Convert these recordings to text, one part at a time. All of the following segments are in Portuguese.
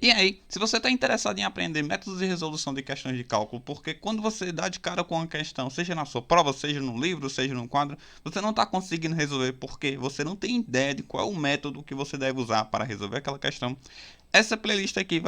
E aí, se você está interessado em aprender métodos de resolução de questões de cálculo, porque quando você dá de cara com uma questão, seja na sua prova, seja no livro, seja no quadro, você não está conseguindo resolver porque você não tem ideia de qual é o método que você deve usar para resolver aquela questão, essa playlist aqui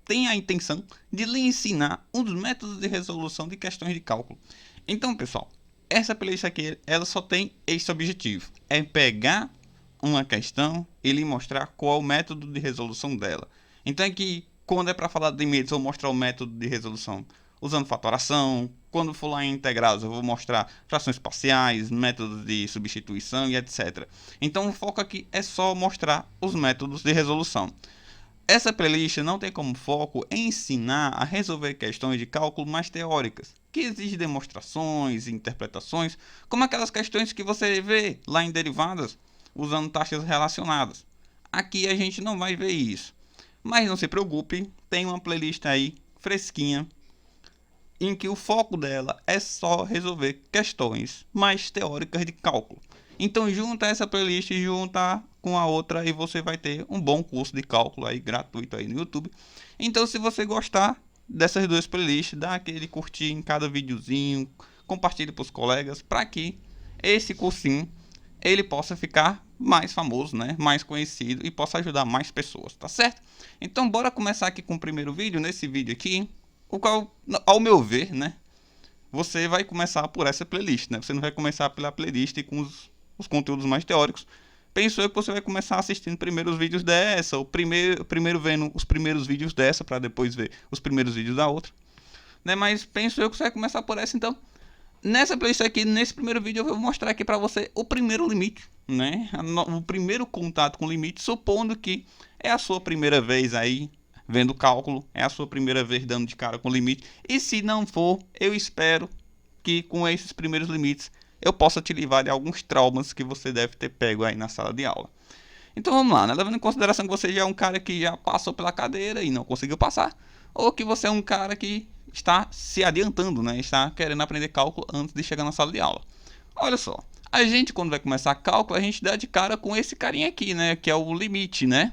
tem a intenção de lhe ensinar os métodos de resolução de questões de cálculo. Então, pessoal, essa playlist aqui, ela só tem esse objetivo, é pegar uma questão e lhe mostrar qual é o método de resolução dela. Então aqui, quando é para falar de limites, eu vou mostrar o método de resolução usando fatoração. Quando for lá em integrados, eu vou mostrar frações parciais, métodos de substituição e etc. Então o foco aqui é só mostrar os métodos de resolução. Essa playlist não tem como foco ensinar a resolver questões de cálculo mais teóricas, que exigem demonstrações e interpretações, como aquelas questões que você vê lá em derivadas, usando taxas relacionadas. Aqui a gente não vai ver isso. Mas não se preocupe, tem uma playlist aí fresquinha em que o foco dela é só resolver questões mais teóricas de cálculo. Então junta essa playlist junta com a outra e você vai ter um bom curso de cálculo aí gratuito aí no YouTube. Então se você gostar dessas duas playlists, dá aquele curtir em cada videozinho, compartilhe para os colegas para que esse cursinho ele possa ficar mais famoso, né? Mais conhecido e possa ajudar mais pessoas, tá certo? Então bora começar aqui com o primeiro vídeo, nesse vídeo aqui, o qual, ao meu ver, né? Você vai começar por essa playlist, né? Você não vai começar pela playlist com os conteúdos mais teóricos. Penso eu que você vai começar assistindo primeiro os vídeos dessa, ou primeiro vendo os primeiros vídeos dessa, para depois ver os primeiros vídeos da outra, né? Mas penso eu que você vai começar por essa, então. Nessa playlist aqui, nesse primeiro vídeo, eu vou mostrar aqui para você o primeiro limite, né? O primeiro contato com o limite, supondo que é a sua primeira vez aí vendo cálculo, é a sua primeira vez dando de cara com o limite. E se não for, eu espero que com esses primeiros limites eu possa te livrar de alguns traumas que você deve ter pego aí na sala de aula. Então vamos lá, né? Levando em consideração que você já é um cara que já passou pela cadeira e não conseguiu passar, ou que você é um cara que está se adiantando, né? Está querendo aprender cálculo antes de chegar na sala de aula. Olha só, a gente quando vai começar cálculo, a gente dá de cara com esse carinha aqui, né? Que é o limite, né?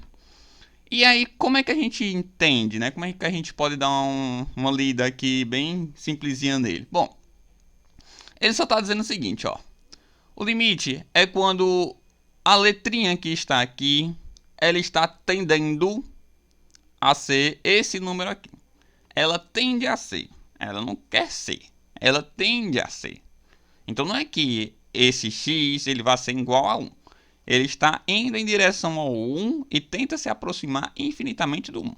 E aí, como é que a gente entende, né? Como é que a gente pode dar uma lida aqui bem simplesinha nele? Bom, ele só está dizendo o seguinte, ó. O limite é quando a letrinha que está aqui, ela está tendendo a ser esse número aqui. Ela tende a ser. Ela não quer ser. Ela tende a ser. Então não é que esse x ele vai ser igual a 1. Ele está indo em direção ao 1 e tenta se aproximar infinitamente do 1.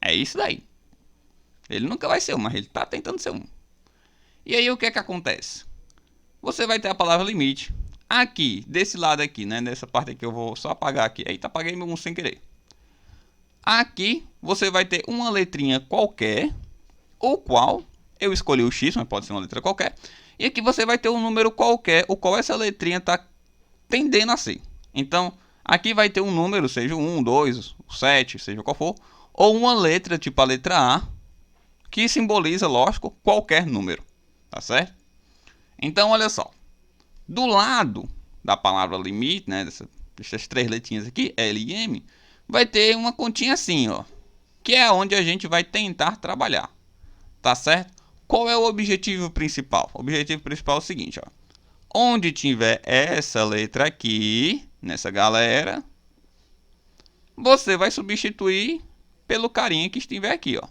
É isso daí. Ele nunca vai ser 1, mas ele está tentando ser 1. E aí o que é que acontece? Você vai ter a palavra limite. Aqui, desse lado aqui, né? Nessa parte aqui eu vou só apagar aqui. Eita, apaguei meu 1 sem querer. Aqui você vai ter uma letrinha qualquer, o qual eu escolhi o X, mas pode ser uma letra qualquer. E aqui você vai ter um número qualquer, o qual essa letrinha está tendendo a ser. Então, aqui vai ter um número, seja 1, 2, 7, seja qual for, ou uma letra, tipo a letra A, que simboliza, lógico, qualquer número. Tá certo? Então, olha só. Do lado da palavra limite, né, dessas três letrinhas aqui, L e M, vai ter uma continha assim, ó, que é onde a gente vai tentar trabalhar, tá certo? Qual é o objetivo principal? O objetivo principal é o seguinte, ó, onde tiver essa letra aqui, nessa galera, você vai substituir pelo carinha que estiver aqui, ó.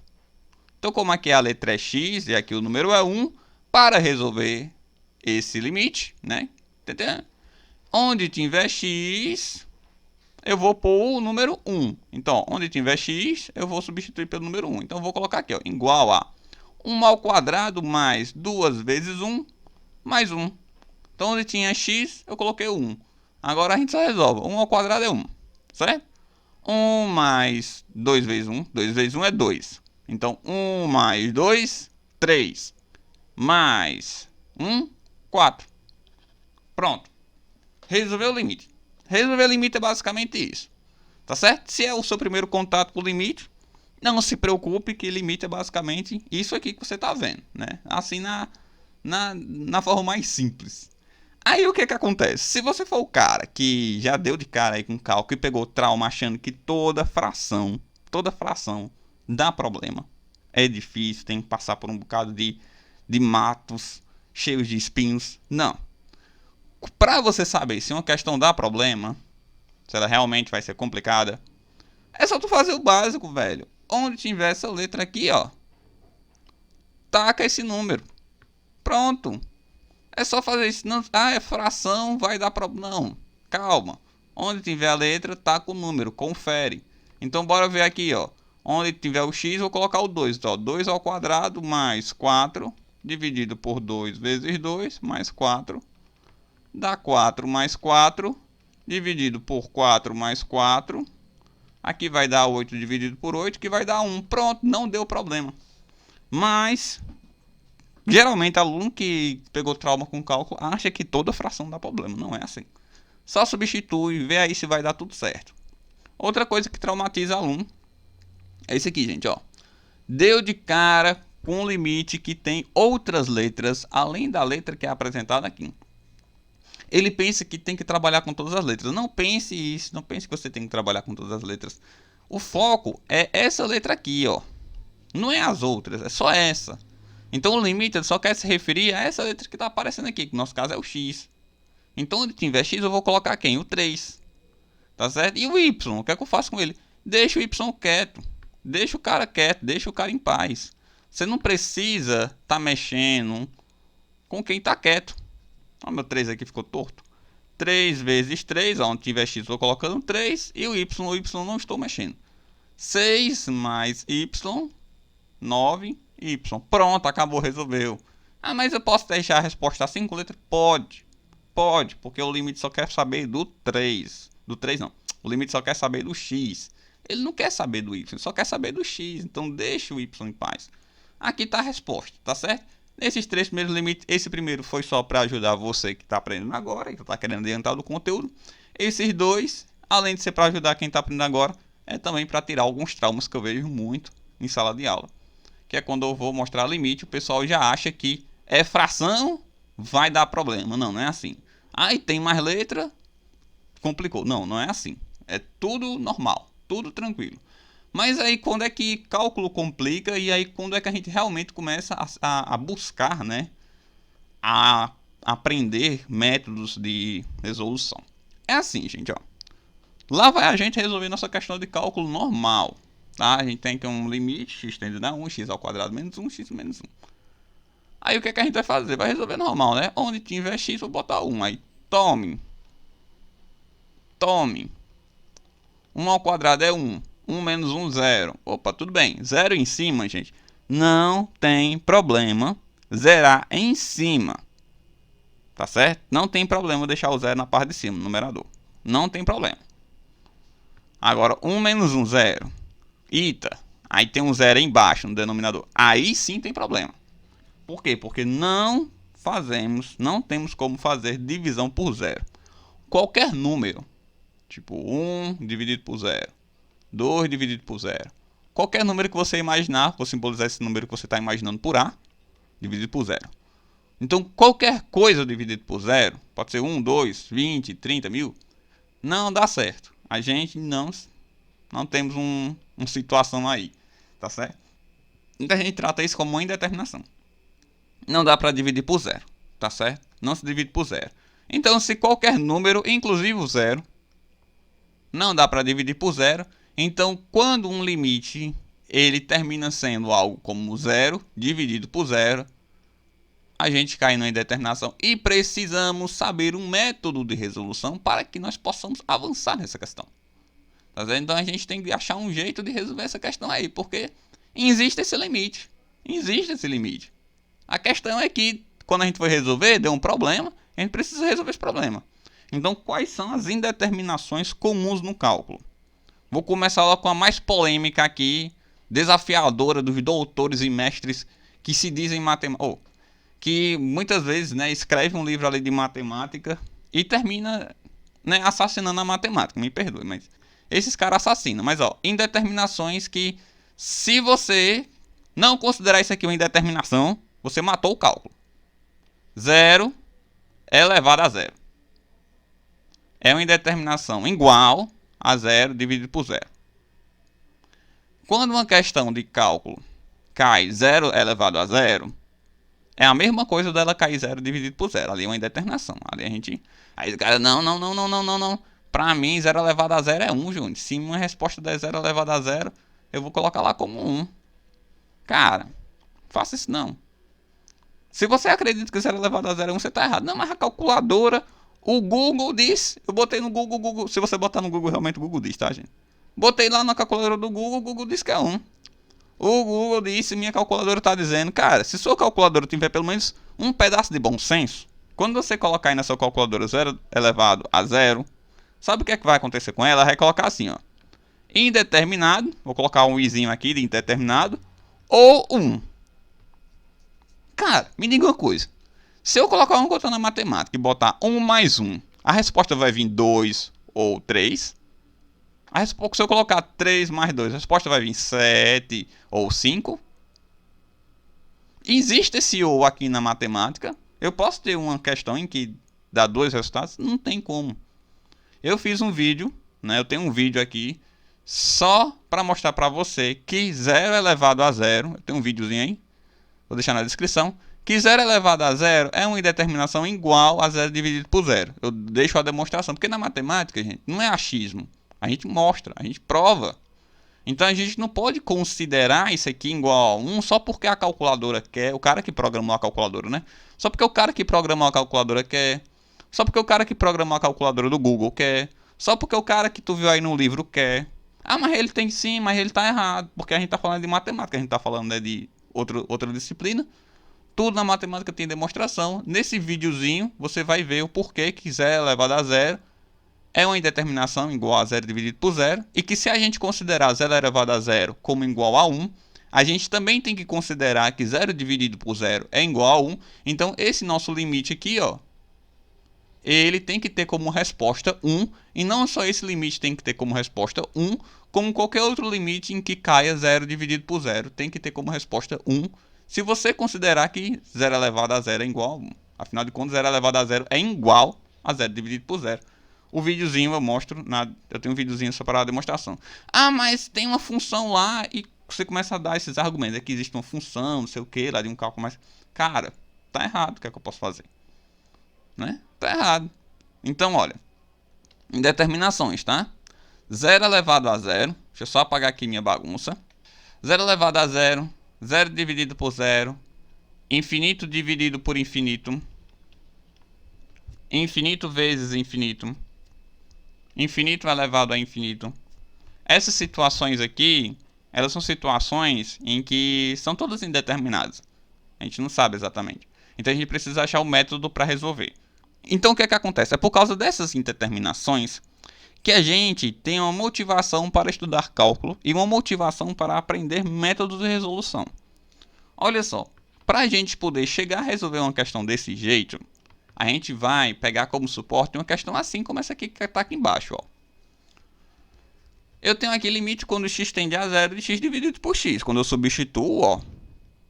Então, como aqui a letra é X e aqui o número é 1, para resolver esse limite, né? Entendeu? Onde tiver X, eu vou pôr o número 1. Então, onde tiver X, eu vou substituir pelo número 1. Então, eu vou colocar aqui, ó, igual a 1 ao quadrado mais 2 vezes 1 mais 1. Então, onde tinha X, eu coloquei o 1. Agora, a gente só resolve. 1 ao quadrado é 1, certo? 1 mais 2 vezes 1. 2 vezes 1 é 2. Então, 1 mais 2, 3. Mais 1, 4. Pronto. Resolveu o limite. Resolver o limite é basicamente isso. Tá certo? Se é o seu primeiro contato com o limite, não se preocupe que limite é basicamente isso aqui que você tá vendo, né? Assim na forma mais simples. Aí o que que acontece? Se você for o cara que já deu de cara aí com cálculo e pegou trauma achando que toda fração toda fração dá problema. É difícil, tem que passar por um bocado de matos cheios de espinhos. Não. Para você saber se uma questão dá problema, se ela realmente vai ser complicada, é só tu fazer o básico, velho. Onde tiver essa letra aqui, ó, taca esse número. Pronto. É só fazer isso. Não, é fração, vai dar problema. Não, calma. Onde tiver a letra, taca o número, confere. Então bora ver aqui, ó. Onde tiver o x, vou colocar o 2. Então, 2 ao quadrado mais 4, dividido por 2 vezes 2, mais 4. Dá 4 mais 4, dividido por 4 mais 4. Aqui vai dar 8 dividido por 8, que vai dar 1. Pronto, não deu problema. Mas, geralmente, aluno que pegou trauma com cálculo acha que toda fração dá problema. Não é assim. Só substitui, vê aí se vai dar tudo certo. Outra coisa que traumatiza aluno é isso aqui, gente, ó. Deu de cara com um limite que tem outras letras, além da letra que é apresentada aqui. Ele pensa que tem que trabalhar com todas as letras. Não pense isso, não pense que você tem que trabalhar com todas as letras. O foco é essa letra aqui, ó. Não é as outras, é só essa. Então o limite ele só quer se referir a essa letra que está aparecendo aqui, que no nosso caso é o x. Então onde tiver x eu vou colocar quem? O 3. Tá certo? E o y, o que é que eu faço com ele? Deixa o y quieto. Deixa o cara quieto, deixa o cara em paz. Você não precisa estar mexendo com quem está quieto. Ó, meu 3 aqui ficou torto. 3 vezes 3, onde tiver x eu vou colocando 3. E o y não estou mexendo. 6 mais y, 9y. Pronto, acabou, resolveu. Ah, mas eu posso deixar a resposta assim com letra? Pode. Pode, porque o limite só quer saber do 3. Do 3 não. O limite só quer saber do x. Ele não quer saber do y, só quer saber do x. Então deixa o y em paz. Aqui está a resposta, tá certo? Nesses 3 primeiros limites, esse primeiro foi só para ajudar você que está aprendendo agora, que está querendo adiantar do conteúdo. Esses 2, além de ser para ajudar quem está aprendendo agora, é também para tirar alguns traumas que eu vejo muito em sala de aula. Que é quando eu vou mostrar limite, o pessoal já acha que é fração, vai dar problema. Não, não é assim. Aí tem mais letra, complicou. Não, não é assim. É tudo normal, tudo tranquilo. Mas aí quando é que cálculo complica e aí quando é que a gente realmente começa a buscar, né? A aprender métodos de resolução. É assim, gente, ó. Lá vai a gente resolver nossa questão de cálculo normal. Tá? A gente tem que um limite, x tende a 1, x ao quadrado menos 1, x menos 1. Aí o que, é que a gente vai fazer? Vai resolver normal, né? Onde tiver x, vou botar 1. Aí tome. 1 ao quadrado é 1. 1 menos 1, 0. Opa, tudo bem. 0 em cima, gente. Não tem problema zerar em cima. Tá certo? Não tem problema deixar o 0 na parte de cima, no numerador. Não tem problema. Agora, 1 menos 1, 0. Ita. Aí tem um 0 embaixo no denominador. Aí sim tem problema. Por quê? Porque não temos como fazer divisão por 0. Qualquer número, tipo 1 dividido por 0, 2 dividido por 0. Qualquer número que você imaginar, vou simbolizar esse número que você está imaginando por A, dividido por 0. Então, qualquer coisa dividido por 0, pode ser 1, 2, 20, 30 mil, não dá certo. A gente não temos uma situação aí, tá certo? Então, a gente trata isso como uma indeterminação. Não dá para dividir por 0, tá certo? Não se divide por 0. Então, se qualquer número, inclusive o 0, não dá para dividir por 0, então quando um limite ele termina sendo algo como 0 dividido por 0, a gente cai na indeterminação e precisamos saber um método de resolução para que nós possamos avançar nessa questão. Tá certo? Então a gente tem que achar um jeito de resolver essa questão aí, porque existe esse limite. Existe esse limite. A questão é que quando a gente for resolver, deu um problema, a gente precisa resolver esse problema. Então, quais são as indeterminações comuns no cálculo? Vou começar logo com a mais polêmica aqui, desafiadora dos doutores e mestres que se dizem matemáticos, que muitas vezes, né, escreve um livro ali de matemática e termina, né, assassinando a matemática. Me perdoe, mas esses caras assassinam. Mas ó, indeterminações que, se você não considerar isso aqui uma indeterminação, você matou o cálculo. 0 elevado a 0. É uma indeterminação igual a 0 dividido por 0. Quando uma questão de cálculo cai 0 elevado a zero, é a mesma coisa dela cair 0 dividido por zero. Ali é uma indeterminação. Ali a gente... Aí o cara, não. Pra mim, 0 elevado a zero é 1, Júnior. Se uma resposta der 0 elevado a zero, eu vou colocar lá como 1. Cara, faça isso não. Se você acredita que 0 elevado a zero é 1, você tá errado. Não, mas a calculadora, o Google diz. Eu botei no Google. Se você botar no Google, realmente o Google diz, tá, gente? Botei lá na calculadora do Google, o Google diz que é 1. O Google disse, minha calculadora está dizendo, cara, se sua calculadora tiver pelo menos um pedaço de bom senso, quando você colocar aí na sua calculadora 0 elevado a zero, sabe o que é que vai acontecer com ela? Ela vai colocar assim, ó, indeterminado, vou colocar um izinho aqui de indeterminado, ou 1. Cara, me diga uma coisa, se eu colocar uma conta na matemática e botar 1 mais 1, a resposta vai vir 2 ou 3? Se eu colocar 3 mais 2, a resposta vai vir 7 ou 5? Existe esse ou aqui na matemática? Eu posso ter uma questão em que dá dois resultados? Não tem como. Eu fiz um vídeo, né? Eu tenho um vídeo aqui só para mostrar para você que 0 elevado a zero, eu tenho um videozinho aí, vou deixar na descrição, que 0 elevado a zero é uma indeterminação igual a 0 dividido por zero. Eu deixo a demonstração, porque na matemática, gente, não é achismo. A gente mostra, a gente prova. Então a gente não pode considerar isso aqui igual a 1 só porque a calculadora quer, o cara que programou a calculadora, né? Só porque o cara que programou a calculadora quer, só porque o cara que programou a calculadora do Google quer, só porque o cara que tu viu aí no livro quer. Ah, mas ele tem sim, mas ele tá errado, porque a gente tá falando de matemática, a gente tá falando, né, de outra disciplina. Tudo na matemática tem demonstração. Nesse videozinho você vai ver o porquê que 0 elevado a zero é uma indeterminação igual a 0 dividido por zero, e que se a gente considerar 0 elevado a zero como igual a 1, a gente também tem que considerar que 0 dividido por zero é igual a 1. Então esse nosso limite aqui, ó, ele tem que ter como resposta 1, e não só esse limite tem que ter como resposta 1, como qualquer outro limite em que caia 0 dividido por zero tem que ter como resposta 1, se você considerar que 0 elevado a zero é igual a 1. Afinal de contas, 0 elevado a zero é igual a 0 dividido por zero. O videozinho eu mostro, eu tenho um videozinho só para a demonstração. Ah, mas tem uma função lá, e você começa a dar esses argumentos. É que existe uma função, não sei o que, lá de um cálculo mais... Cara, tá errado, o que é que eu posso fazer? Né? Tá errado. Então, olha, indeterminações, tá? 0 elevado a zero, deixa eu só apagar aqui minha bagunça. 0 elevado a zero, 0 dividido por zero, infinito dividido por infinito, infinito vezes infinito, infinito elevado a infinito. Essas situações aqui, elas são situações em que são todas indeterminadas. A gente não sabe exatamente. Então a gente precisa achar o método para resolver. Então o que é que acontece? É por causa dessas indeterminações que a gente tem uma motivação para estudar cálculo e uma motivação para aprender métodos de resolução. Olha só, para a gente poder chegar a resolver uma questão desse jeito, a gente vai pegar como suporte uma questão assim como essa aqui que está aqui embaixo, ó. Eu tenho aqui limite quando x tende a zero de x dividido por x. Quando eu substituo, ó,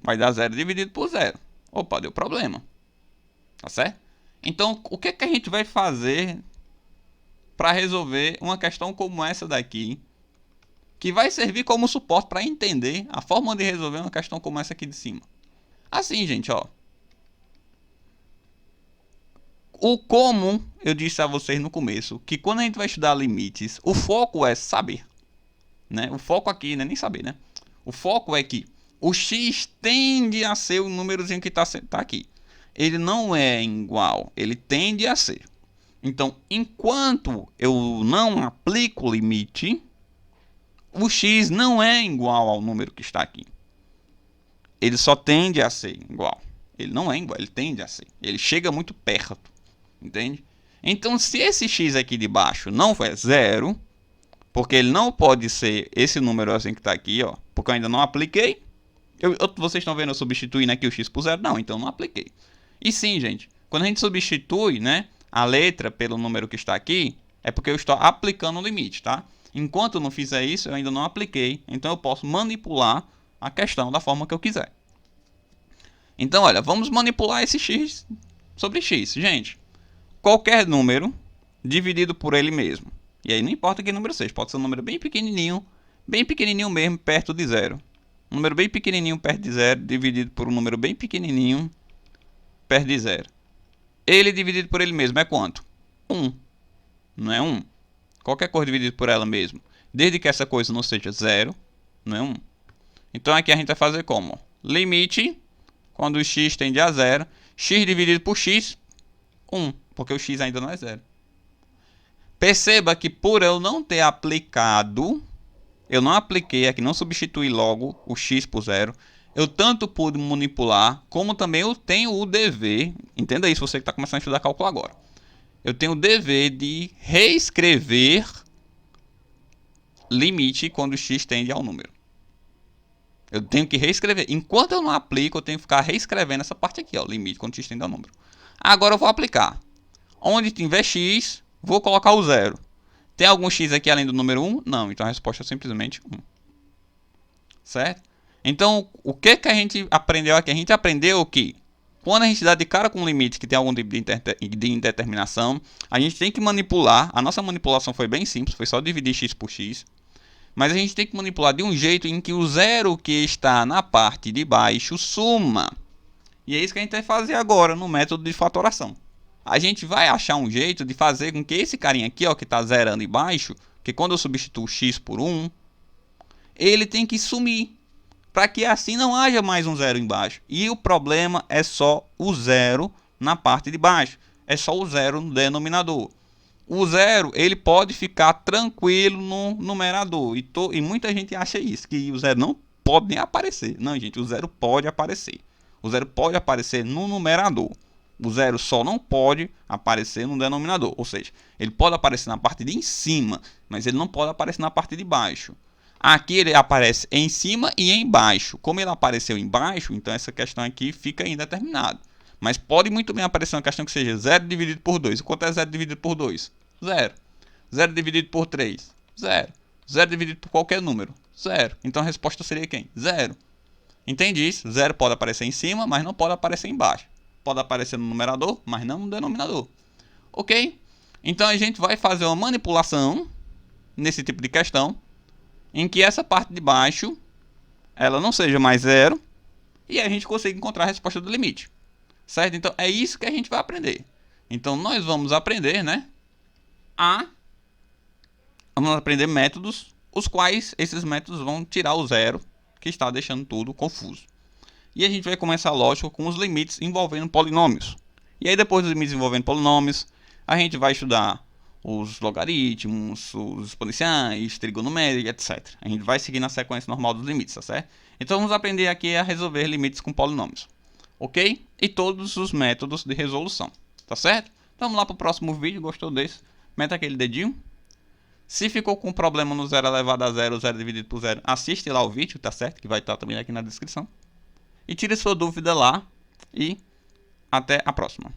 vai dar 0 dividido por zero. Opa, deu problema. Tá certo? Então, o que é que a gente vai fazer para resolver uma questão como essa daqui, que vai servir como suporte para entender a forma de resolver uma questão como essa aqui de cima? Assim, gente, ó. O como eu disse a vocês no começo, que quando a gente vai estudar limites, o foco é saber, né? O foco aqui não é nem saber, né? O foco é que o x tende a ser o númerozinho que está aqui. Ele não é igual, ele tende a ser. Então, enquanto eu não aplico o limite, o x não é igual ao número que está aqui. Ele só tende a ser igual. Ele não é igual, ele tende a ser. Ele chega muito perto. Entende? Então, se esse x aqui de baixo não for zero, porque ele não pode ser esse número assim que está aqui, ó, porque eu ainda não apliquei. Vocês estão vendo eu substituindo aqui o x por zero? Não, então não apliquei. E sim, gente, quando a gente substitui, né, a letra pelo número que está aqui, é porque eu estou aplicando o limite, tá? Enquanto eu não fizer isso, eu ainda não apliquei, então eu posso manipular a questão da forma que eu quiser. Então, olha, vamos manipular esse x sobre x, gente. Qualquer número dividido por ele mesmo. E aí não importa que número seja, pode ser um número bem pequenininho, bem pequenininho mesmo, perto de zero. Um número bem pequenininho perto de zero, dividido por um número bem pequenininho perto de zero. Ele dividido por ele mesmo é quanto? 1. Não é 1? Qualquer coisa dividida por ela mesmo, desde que essa coisa não seja 0, não é 1. Então aqui a gente vai fazer como? Limite, quando o x tende a 0, x dividido por x, 1, porque o x ainda não é 0. Perceba que por eu não ter aplicado, eu não apliquei aqui, não substituí logo o x por 0, eu tanto pude manipular, como também eu tenho o dever, entenda isso, você que está começando a estudar cálculo agora. Eu tenho o dever de reescrever limite quando o x tende ao número. Eu tenho que reescrever. Enquanto eu não aplico, eu tenho que ficar reescrevendo essa parte aqui, ó, limite quando x tende ao número. Agora eu vou aplicar. Onde tiver x, vou colocar o 0. Tem algum x aqui além do número 1? Não, então a resposta é simplesmente 1. Certo? Então, o que a gente aprendeu aqui? A gente aprendeu que quando a gente dá de cara com um limite que tem algum tipo de indeterminação, a gente tem que manipular. A nossa manipulação foi bem simples, foi só dividir x por x. Mas a gente tem que manipular de um jeito em que o zero que está na parte de baixo suma. E é isso que a gente vai fazer agora no método de fatoração. A gente vai achar um jeito de fazer com que esse carinha aqui, ó, que está zerando embaixo, que quando eu substituo x por 1, ele tem que sumir, para que assim não haja mais um zero embaixo. E o problema é só o zero na parte de baixo. É só o zero no denominador. O zero, ele pode ficar tranquilo no numerador. E muita gente acha isso, que o zero não pode nem aparecer. Não, gente, o zero pode aparecer. O zero pode aparecer no numerador. O zero só não pode aparecer no denominador. Ou seja, ele pode aparecer na parte de cima, mas ele não pode aparecer na parte de baixo. Aqui ele aparece em cima e embaixo. Como ele apareceu embaixo, então essa questão aqui fica indeterminada. Mas pode muito bem aparecer uma questão que seja 0 dividido por 2. Quanto é 0 dividido por 2? 0. 0 dividido por 3? 0. 0 dividido por qualquer número? 0. Então a resposta seria quem? 0. Entende isso? 0 pode aparecer em cima, mas não pode aparecer embaixo. Pode aparecer no numerador, mas não no denominador. Ok? Então a gente vai fazer uma manipulação nesse tipo de questão, em que essa parte de baixo ela não seja mais 0 e a gente consiga encontrar a resposta do limite. Certo? Então é isso que a gente vai aprender. Então nós vamos aprender, né? Vamos aprender métodos, os quais esses métodos vão tirar o zero, que está deixando tudo confuso. E a gente vai começar, lógico, com os limites envolvendo polinômios. E aí depois dos limites envolvendo polinômios, a gente vai estudar os logaritmos, os exponenciais, trigonometria, etc. A gente vai seguir na sequência normal dos limites, tá certo? Então vamos aprender aqui a resolver limites com polinômios. Ok? E todos os métodos de resolução, tá certo? Então vamos lá para o próximo vídeo. Gostou desse? Meta aquele dedinho. Se ficou com problema no 0 elevado a 0, 0 dividido por 0, assiste lá o vídeo, tá certo? Que vai estar também aqui na descrição. E tire sua dúvida lá. E até a próxima.